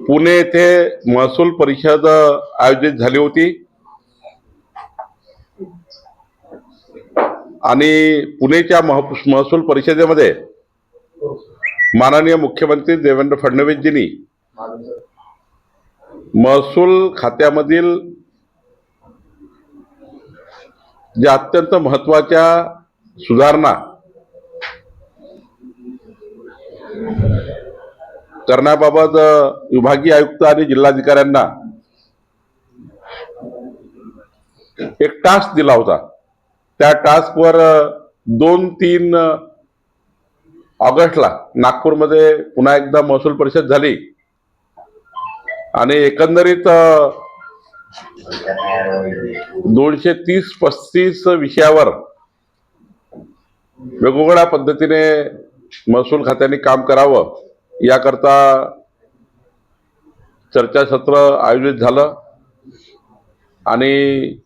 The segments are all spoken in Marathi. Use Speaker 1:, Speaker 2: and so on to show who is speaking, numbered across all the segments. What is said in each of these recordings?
Speaker 1: पुणे येथे महसूल परिषद आयोजित झाली होती आणि पुणेच्या महसूल परिषदेमध्ये माननीय मुख्यमंत्री देवेंद्र फडणवीसजींनी महसूल खात्यामधील ज्या अत्यंत महत्त्वाच्या सुधारणा करण्याबाबत विभागीय आयुक्त आणि जिल्हाधिकाऱ्यांना एक टास्क दिला होता। त्या टास्कवर 2-3 ऑगस्टला नागपूरमध्ये पुन्हा एकदा महसूल परिषद झाली आणि एकंदरीत 230-35 विषयावर वेगवेगळ्या पद्धतीने महसूल खात्याने काम करावं याकरता चर्चासत्र आयोजित झालं आणि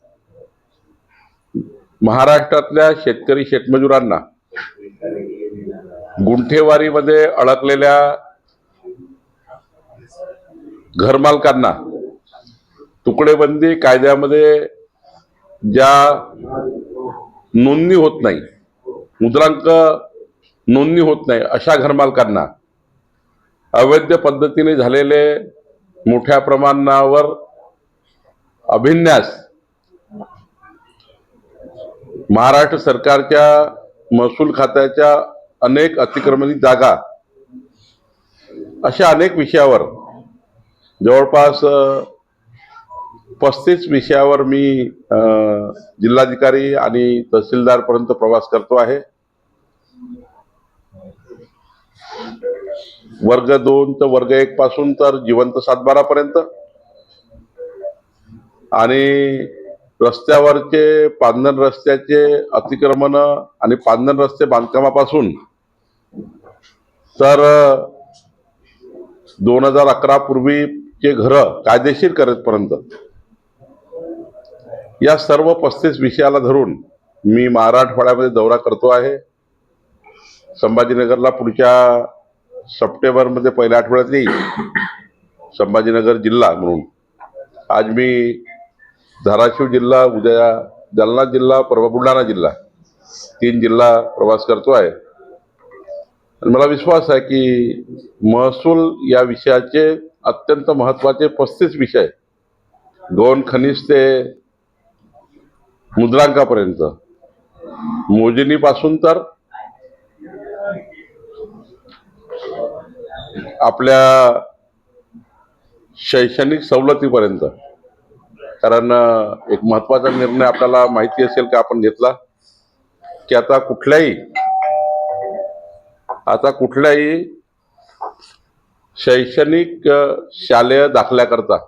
Speaker 1: महाराष्ट्रातल्या शेतकरी शेतमजुरांना गुंठेवारीमध्ये अडकलेल्या घरमालकांना तुकडेबंदी कायद्यामध्ये ज्या नोंदणी होत नाही, मुद्रांक नोंदणी होत नाही अशा घरमालकांना अवैध पद्धतीने झालेले मोठ्या प्रमाणावर अभिन्यास महाराष्ट्र सरकारच्या महसूल खात्याच्या अनेक अतिक्रमणित जागा अशा अनेक विषयावर जवळपास 35 विषयावर मी जिल्हाधिकारी आणि तहसीलदार पर्यंत प्रवास करतो आहे। वर्ग 2 तर वर्ग 1 पासून तर जिवंत सातबारापर्यंत आणि रस्त्यावरचे पांधन रस्त्याचे अतिक्रमण आणि पांधन रस्ते बांधकामापासून तर 2011 पूर्वीचे घरं कायदेशीर करेपर्यंत या सर्व 35 विषयाला धरून मी मराठवाड्यामध्ये दौरा करतो आहे। संभाजीनगरला पुढच्या सप्टेंबरमध्ये पहिल्या आठवड्यात येईल, संभाजीनगर जिल्हा म्हणून। आज मी धाराशिव जिल्हा, उद्या जालना जिल्हा, परवा बुलढाणा जिल्हा, 3 जिल्हा प्रवास करतो आहे आणि मला विश्वास आहे की महसूल या विषयाचे अत्यंत महत्त्वाचे 35 विषय गौण खनिज ते मुद्रांकापर्यंत, मोजणीपासून तर आपल्या शैक्षणिक सवलतीपर्यंत। कारण एक महत्त्वाचा निर्णय आपल्याला माहिती असेल का आपण घेतला की आता कुठल्याही शैक्षणिक शालेय दाखल्याकरता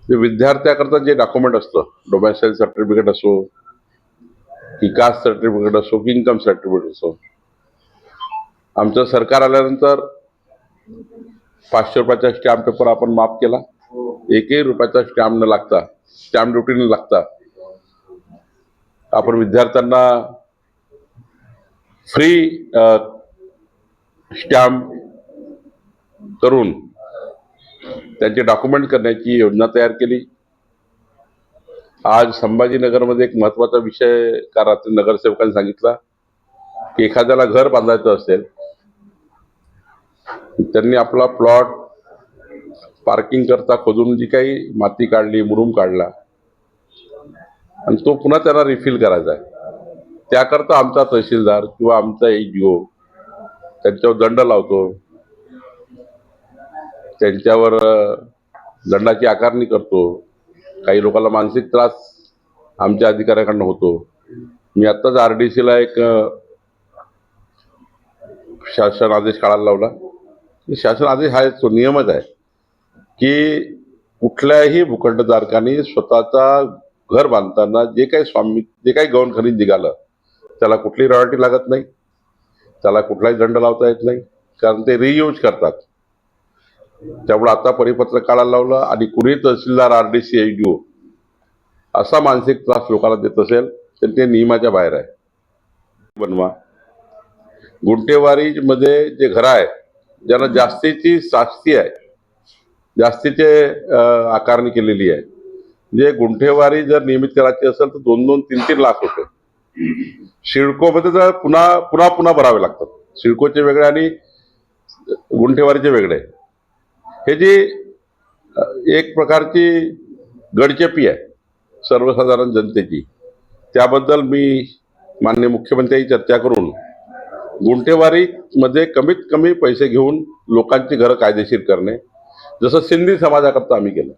Speaker 1: जे विद्यार्थ्याकरता जे डॉक्युमेंट असतं, डोमेसाईल सर्टिफिकेट असो की कास्ट सर्टिफिकेट असो की इन्कम सर्टिफिकेट असो, आमचं सरकार आल्यानंतर 500 रुपयाचा स्टॅम्प पेपर आपण माफ केला। 1ही रुपयाचा स्टॅम्प न लागता, स्टॅम्प ड्युटी न लागता आपण विद्यार्थ्यांना फ्री स्टॅम्प करून त्यांचे डॉक्युमेंट करण्याची योजना तयार केली। आज संभाजीनगरमध्ये एक महत्त्वाचा विषय का रात्री नगरसेवकांनी सांगितला की एखाद्याला घर बांधायचं असेल, त्यांनी आपला प्लॉट पार्किंग करता खोदून जी काही माती काढली, मुरुम काढला आणि तो पुन्हा त्यांना रिफिल करायचा आहे, त्याकरता आमचा तहसीलदार किंवा आमचा EGO त्यांच्यावर दंड लावतो, त्यांच्यावर दंडाची आकारणी करतो। काही लोकांना मानसिक त्रास आमच्या अधिकाऱ्याकडून होतो। मी आत्ताच RDCला एक शासन आदेश काढायला लावला। शासन आदेश हा तो नियमच आहे की कुठल्याही भूखंडधारकांनी स्वतःचा घर बांधताना जे काही गौण खनिज निघालं त्याला कुठली रॉयल्टी लागत नाही, त्याला कुठलाही दंड लावता येत नाही, कारण ते रियूज करतात। त्यामुळे आता परिपत्रक काढायला लावलं आणि कुणी तहसीलदार, RDC, EGO असा मानसिक त्रास लोकांना देत असेल तर ते नियमाच्या बाहेर आहे। बनवा गुंठेवारी मध्ये जे घर आहे ज्यांना जास्तीची शास्ती आहे जास्तीचे आकारणी केलेली आहे. जे गुंठेवारी जर नियमित करायची असेल तर 2-2, 3-3 लाख रुपये. सिडकोमध्ये तर पुन्हा पुन्हा पुन्हा भरावे लागतात. सिडकोचे वेगळे आणि गुंठेवारीचे वेगळे. हे जी एक प्रकारची गडचेपी आहे सर्वसाधारण जनतेची. त्याबद्दल मी माननीय मुख्यमंत्र्यांची चर्चा करून गुंठेवारीमध्ये कमीत कमी पैसे घेऊन लोकांची घरं कायदेशीर करणे, जसं सिंधी समाजाकरता आम्ही केलं.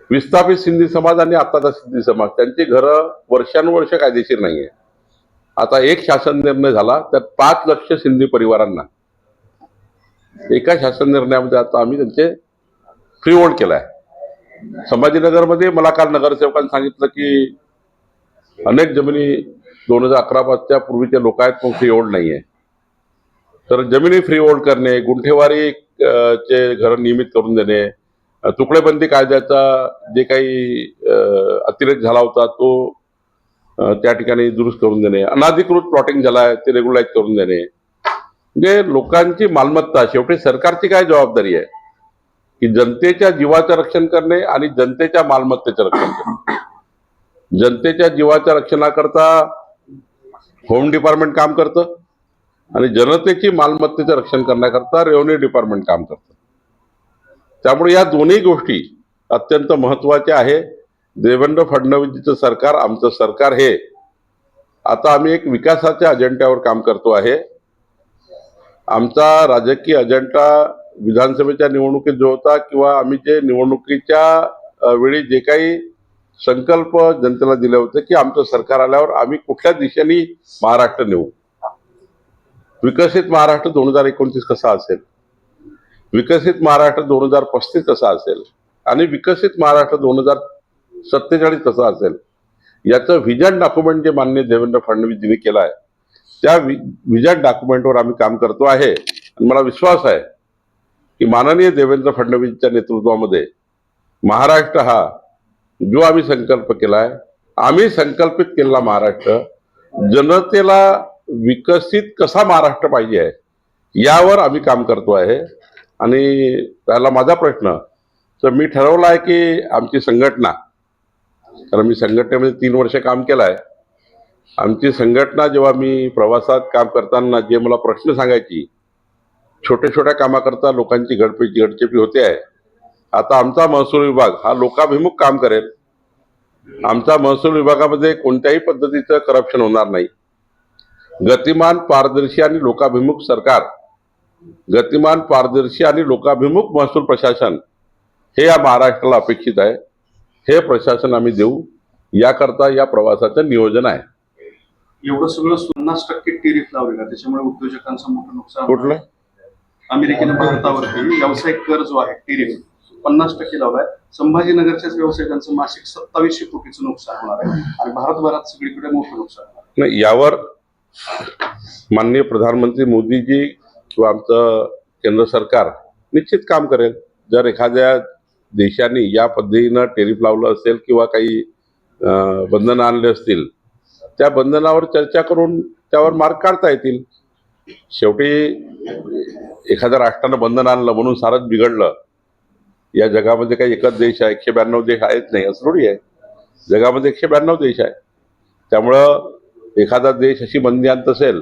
Speaker 1: विस्थापित सिंधी समाज आणि आत्ताचा सिंधी समाज त्यांची घरं वर्षानुवर्ष कायदेशीर नाही आहे. आता एक शासन निर्णय झाला त्यात 5 लक्ष सिंधी परिवारांना एका शासन निर्णयामध्ये आता आम्ही त्यांचे फ्री होल्ड केलाय. संभाजीनगरमध्ये मला काल नगरसेवकांनी सांगितलं की अनेक जमिनी 2011 पूर्वीचे लोक आहेत पण फ्री होल्ड नाहीये. तर जमिनी फ्री होल्ड करणे, गुंठेवारी चे घर नियमित करून देणे, तुकडेबंदी कायद्याचा जे काही अतिरेक झाला होता तो त्या ठिकाणी दुरुस्त करून देणे, अनाधिकृत प्लॉटिंग झाला आहे ते रेग्युलाइज करून देणे. म्हणजे लोकांची मालमत्ता, शेवटी सरकारची काय जबाबदारी आहे की जनतेच्या जीवाचं रक्षण करणे आणि जनतेच्या मालमत्तेचं रक्षण करणे. जनतेच्या जीवाच्या रक्षणाकरता होम डिपार्टमेंट काम करतं आणि जनतेची मालमत्तेचं रक्षण करण्याकरता रेव्हन्यू डिपार्टमेंट काम करतं. त्यामुळे या दोन्ही गोष्टी अत्यंत महत्वाच्या आहे. देवेंद्र फडणवीसचं सरकार, आमचं सरकार हे आता आम्ही एक विकासाच्या अजेंड्यावर काम करतो आहे. आमचा राजकीय अजेंडा विधानसभेच्या निवडणुकीत जो होता किंवा आम्ही जे निवडणुकीच्या वेळी जे काही संकल्प जनतेला दिले होते की आमचं सरकार आल्यावर आम्ही कुठल्या दिशेने महाराष्ट्र नेऊ. विकसित महाराष्ट्र 2029 कसा असेल, विकसित महाराष्ट्र 2035 कसा असेल आणि विकसित महाराष्ट्र 2047 कसा असेल, याचं व्हिजन डॉक्युमेंट जे माननीय देवेंद्र फडणवीसजींनी केलं आहे त्या व्हिजन डॉक्युमेंटवर आम्ही काम करतो आहे. आणि मला विश्वास आहे की माननीय देवेंद्र फडणवीसच्या नेतृत्वामध्ये महाराष्ट्र हा जो आम्ही संकल्प केलाय, आम्ही संकल्पित केलेला महाराष्ट्र जनतेला विकसित कसा महाराष्ट्र पाहिजे आहे यावर आम्ही काम करतो आहे. आणि त्याला माझा प्रश्न तर मी ठरवलं आहे की आमची संघटना, कारण मी संघटनेमध्ये 3 वर्ष काम केलं आहे, आमची संघटना जेव्हा मी प्रवासात काम करताना जे मला प्रश्न सांगायची, छोट्या छोट्या कामाकरता लोकांची गडचेपी होते आहे, आता आमचा महसूल विभाग हा लोकाभिमुख काम करेल. आमचा महसूल विभागामध्ये कोणत्याही पद्धतीचं करप्शन होणार नाही. गतिमान, पारदर्शी आणि लोकाभिमुख सरकार, गतिमान, पारदर्शी आणि लोकाभिमुख महसूल प्रशासन हे या महाराष्ट्राला अपेक्षित आहे. हे प्रशासन आम्ही देऊ, याकरता या प्रवासाचं नियोजन आहे.
Speaker 2: एवढं सगळं 50% टेरिफ लावले का, त्याच्यामुळे उद्योजकांचं मोठं नुकसान.
Speaker 1: कुठलं?
Speaker 2: अमेरिकेनं भारतावरती व्यावसायिक कर जो आहे टेरिफ 50% लावलाय. संभाजीनगरच्याच व्यावसायिकांचं मासिक 2700 कोटीचं नुकसान होणार आहे आणि भारतभरात सगळीकडे मोठं नुकसान होणार आहे.
Speaker 1: नाही, यावर माननीय प्रधानमंत्री मोदीजी किंवा आमचं केंद्र सरकार निश्चित काम करेल. जर एखाद्या देशाने या पद्धतीनं टेरिफ लावलं असेल किंवा काही बंधनं आणले असतील, त्या बंधनावर चर्चा करून त्यावर मार्ग काढता येतील. शेवटी एखाद्या राष्ट्रानं बंधन आणलं म्हणून सारंच बिघडलं. या जगामध्ये काही एकच देश आहे, 192 देश आहेत नाही असं थोडी आहे. जगामध्ये 192 देश आहे. त्यामुळं एखादा देश अशी बंदी आणत असेल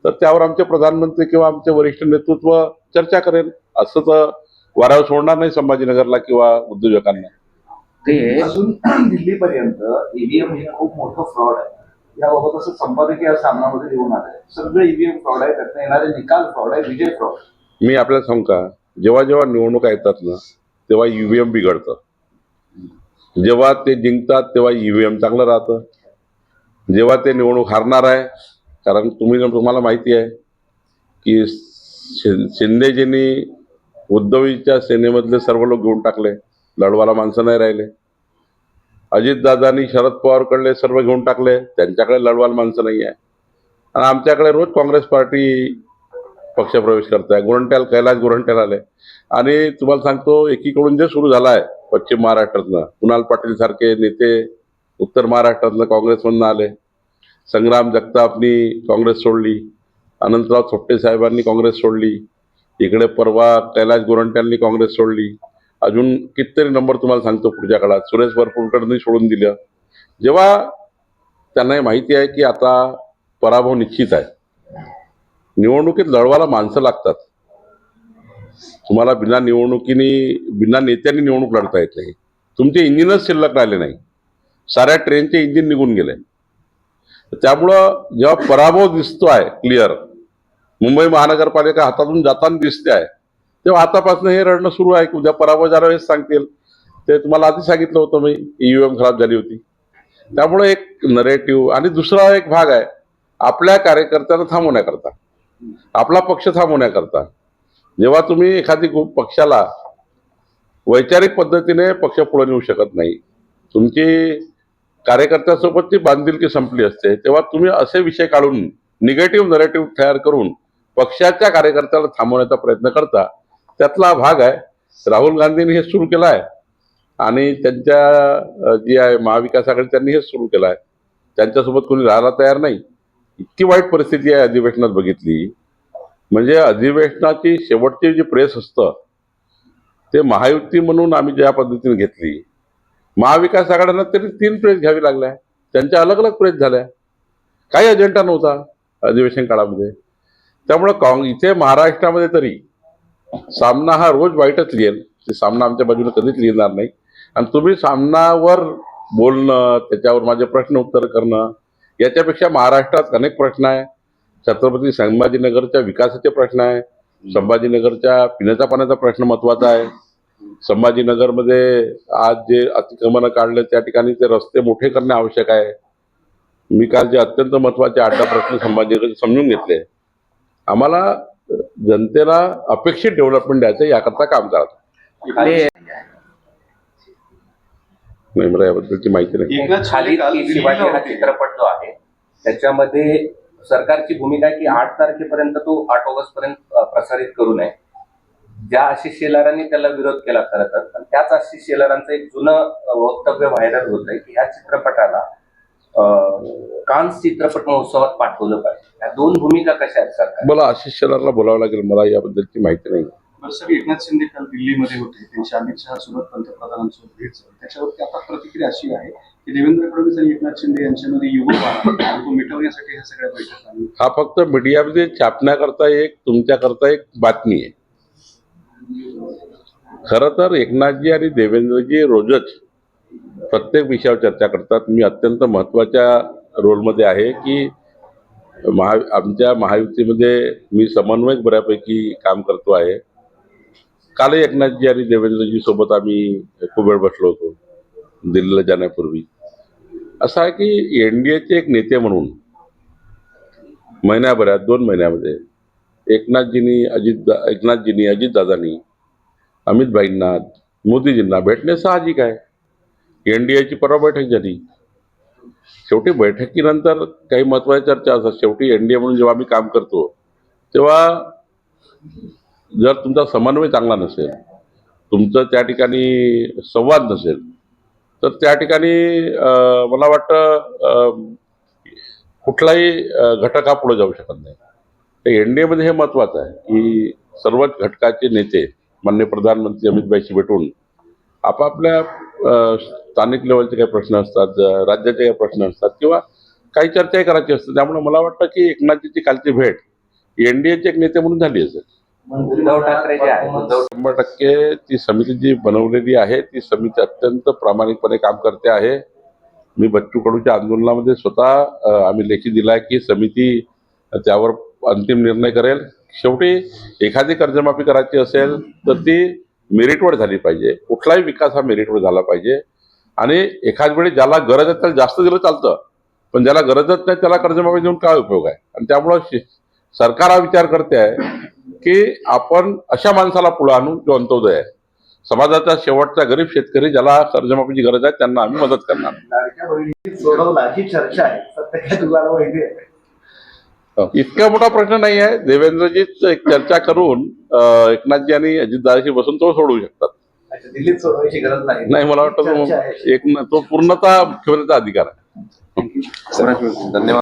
Speaker 1: तर त्यावर आमचे प्रधानमंत्री किंवा आमचे वरिष्ठ नेतृत्व चर्चा करेल. असं तर वाऱ्यावर सोडणार नाही संभाजीनगरला किंवा उद्योजकांना.
Speaker 3: ते अजून दिल्लीपर्यंत ईव्हीएम हे खूप मोठं फ्रॉड आहे. याबाबत असं संपादकीय सामनामध्ये लिहून आलंय. सगळे ईव्हीएम फ्रॉड आहे, त्यातनं येणारे निकाल फ्रॉड आहे, विजय फ्रॉड.
Speaker 1: मी आपल्याला सांगू का, जेव्हा जेव्हा निवडणुका येतात ना तेव्हा ईव्हीएम बिघडतं. जेव्हा ते जिंकतात तेव्हा ईव्हीएम चांगलं राहतं. जेव्हा ते निवडणूक हारणार आहे, कारण तुम्हाला माहिती आहे की शिंदेजींनी उद्धवीच्या सेनेमधले सर्व लोक घेऊन टाकले, लढवाला माणसं नाही राहिले. अजितदादांनी शरद पवारकडले सर्व घेऊन टाकले, त्यांच्याकडे लढवाला माणसं नाही आहे. आणि आमच्याकडे रोज काँग्रेस पार्टी पक्षप्रवेश करत आहे. कैलास गोरंट्याल आले. आणि तुम्हाला सांगतो, एकीकडून जे सुरू झालं आहे पश्चिम महाराष्ट्रातनं, कुणाल पाटील सारखे नेते उत्तर महाराष्ट्रातनं काँग्रेसमधनं आले. संग्राम जगतापनी काँग्रेस सोडली, अनंतराव थोपटे साहेबांनी काँग्रेस सोडली, इकडे परवा कैलास गोरंट्यांनी काँग्रेस सोडली. अजून कितीतरी नंबर तुम्हाला सांगतो पुढच्या काळात सुरेश वरपुडकरांनी सोडून दिलं. जेव्हा त्यांना हे माहिती आहे की आता पराभव निश्चित आहे, निवडणुकीत लढवायला माणसं लागतात. तुम्हाला बिना नेत्यांनी निवडणूक लढता येत नाही. तुमचे इंजिनच शिल्लक राहिले नाही, साऱ्या ट्रेनचे इंजिन निघून गेले. त्यामुळं जेव्हा पराभव दिसतो आहे क्लिअर, मुंबई महानगरपालिका हातातून जाताना दिसते आहे, तेव्हा आतापासून हे रडणं सुरू आहे की उद्या पराभव झाला हेच सांगतील. ते तुम्हाला आधी सांगितलं होतं मी, ईव्हीएम खराब झाली होती. त्यामुळे एक नरेटिव्ह आणि दुसरा एक भाग आहे आपल्या कार्यकर्त्यांना थांबवण्याकरता, आपला पक्ष थांबवण्याकरता. जेव्हा तुम्ही एखादी पक्षाला वैचारिक पद्धतीने पक्ष पुढे नेऊ शकत नाही, तुमची कार्यकर्त्यासोबतची बांधिलकी संपली असते, तेव्हा तुम्ही असे विषय काढून निगेटिव्ह नरेटिव्ह तयार करून पक्षाच्या कार्यकर्त्याला थांबवण्याचा प्रयत्न करता. त्यातला हा भाग आहे. राहुल गांधींनी हे सुरू केलं आहे आणि त्यांच्या जी आहे महाविकास आघाडी त्यांनी हे सुरू केलं आहे. त्यांच्यासोबत कोणी राहायला तयार नाही. इतकी वाईट परिस्थिती आहे अधिवेशनात बघितली. म्हणजे अधिवेशनाची शेवटची जी प्रेस असतं ते महायुती म्हणून आम्ही ज्या पद्धतीने घेतली, महाविकास आघाड्यांना तरी 3 प्रेस घ्यावी लागल्या. त्यांच्या अलग अलग प्रेस झाल्या. काही अजेंडा नव्हता अधिवेशन काळामध्ये. त्यामुळं इथे महाराष्ट्रामध्ये तरी सामना हा रोज वाईटच लिहेल. ते सामना आमच्या बाजूने कधीच लिहिणार नाही. आणि तुम्ही सामनावर बोलणं, त्याच्यावर माझे प्रश्न उत्तर करणं, याच्यापेक्षा महाराष्ट्रात अनेक प्रश्न आहे. छत्रपती संभाजीनगरच्या विकासाचे प्रश्न आहे, संभाजीनगरच्या पिण्याच्या पाण्याचा प्रश्न महत्वाचा आहे. संभाजीनगरमध्ये आज जे अतिक्रमण काढले त्या ठिकाणी ते रस्ते मोठे करणे आवश्यक आहे. मी काल जे अत्यंत महत्वाचे 8 प्रश्न संभाजीनगर समजून घेतले. आम्हाला जनतेला अपेक्षित डेव्हलपमेंट द्यायचं याकरता काम करायचं. नाही, मला याबद्दलची माहिती नाही.
Speaker 2: एकनाथ
Speaker 4: खाली
Speaker 2: शिंदे काल
Speaker 4: शिवाजी
Speaker 2: दिल्लीला
Speaker 4: हा
Speaker 2: होते.
Speaker 4: चित्रपट जो आहे त्याच्यामध्ये सरकारची भूमिका आहे की 8 तारखेपर्यंत तो 8 ऑगस्ट पर्यंत प्रसारित करू नये. ज्या आशिष शेलारांनी त्याला विरोध केला खरं तर, पण त्याच आशिष शेलारांचं एक जुनं वक्तव्य व्हायरल होत आहे की ह्या चित्रपटाला कान्स चित्रपट महोत्सवात पाठवलं पाहिजे. या 2 भूमिका कशा आहेत सरकार?
Speaker 1: मला आशिष शेलारला बोलावं लागेल, मला याबद्दलची माहिती नाही.
Speaker 2: बरं सर, एकनाथ शिंदे काल दिल्लीमध्ये होते, त्यांची अमित शहा सोबत पंतप्रधानांसोबत भेट झाली. त्याच्यावरती आता प्रतिक्रिया अशी आहे की देवेंद्र फडणवीस आणि एकनाथ शिंदे यांच्यामध्ये युगवाद आणि तो मिटवण्यासाठी ह्या सगळ्या बैठका झाल्या.
Speaker 1: हा फक्त मीडियामध्ये छापण्याकरता तुमच्याकरता एक बातमी आहे. खरं तर एकनाथजी आणि देवेंद्रजी रोजच प्रत्येक विषयावर चर्चा करतात. मी अत्यंत महत्वाच्या रोलमध्ये आहे की आमच्या महायुतीमध्ये मी समन्वयक बऱ्यापैकी काम करतो आहे. काल एकनाथजी आणि देवेंद्रजी सोबत आम्ही खूप वेळ बसलो होतो दिल्लीला जाण्यापूर्वी. असं आहे की एनडीएचे एक नेते म्हणून महिन्याभरात 2 महिन्यामध्ये एकनाथजींनी अजितदादांनी अमितभाईंना मोदीजींना भेटणे साहजिक आहे. एनडीएची परवा बैठक झाली. शेवटी बैठकीनंतर काही महत्त्वाच्या चर्चा असतात. शेवटी एनडीए म्हणून जेव्हा आम्ही काम करतो तेव्हा जर तुमचा समन्वय चांगला नसेल, तुमचं त्या ठिकाणी संवाद नसेल, तर त्या ठिकाणी मला वाटतं कुठलाही घटक हा पुढे जाऊ शकत नाही. तर एनडीएमध्ये हे महत्त्वाचं आहे की सर्वच घटकाचे नेते माननीय प्रधानमंत्री अमितभाईशी भेटून आपापल्या स्थानिक लेवलचे काही प्रश्न असतात, राज्याचे काही प्रश्न असतात किंवा काही चर्चाही करायची असतात. त्यामुळे मला वाटतं की एकनाथजीची कालची भेट एनडीएचे एक नेते म्हणून झाली असेल.
Speaker 4: उद्धव ठाकरे जे आहे,
Speaker 1: 100% ती समिती जी बनवलेली आहे ती समिती अत्यंत प्रामाणिकपणे काम करते आहे. मी बच्चू कडूच्या आंदोलनामध्ये स्वतः आम्ही लेखी दिला आहे की समिती त्यावर अंतिम निर्णय करेल. शेवटी एखादी कर्जमाफी करायची असेल तर ती मेरिटवर झाली पाहिजे. कुठलाही विकास हा मेरिटवर झाला पाहिजे. आणि एखाद वेळी ज्याला गरज आहे त्याला जास्त दिलं चालतं, पण ज्याला गरजच नाही त्याला कर्जमाफी देऊन काय उपयोग आहे. आणि त्यामुळं सरकार हा विचार करते आहे की आपण अशा माणसाला पुढे आणू जो अंत्योदय आहे. समाजाचा शेवटचा गरीब शेतकरी ज्याला कर्जमाफीची गरज आहे त्यांना आम्ही मदत करणार.
Speaker 3: लाडक्या बहिणी सोडवला ही चर्चा आहे, सध्या तुम्हाला माहिती आहे.
Speaker 1: इतका मोठा प्रश्न नाही आहे. देवेंद्रजीच एक चर्चा करून एकनाथजी आणि अजितदादाशी बसून तो सोडवू शकतात.
Speaker 3: अच्छा, दिल्लीत सोडवायची गरज नाही.
Speaker 1: नाही, मला वाटतं
Speaker 3: चर्चा आहे.
Speaker 1: तो पूर्णतः मुख्यमंत्र्यांचा अधिकार आहे.
Speaker 4: धन्यवाद.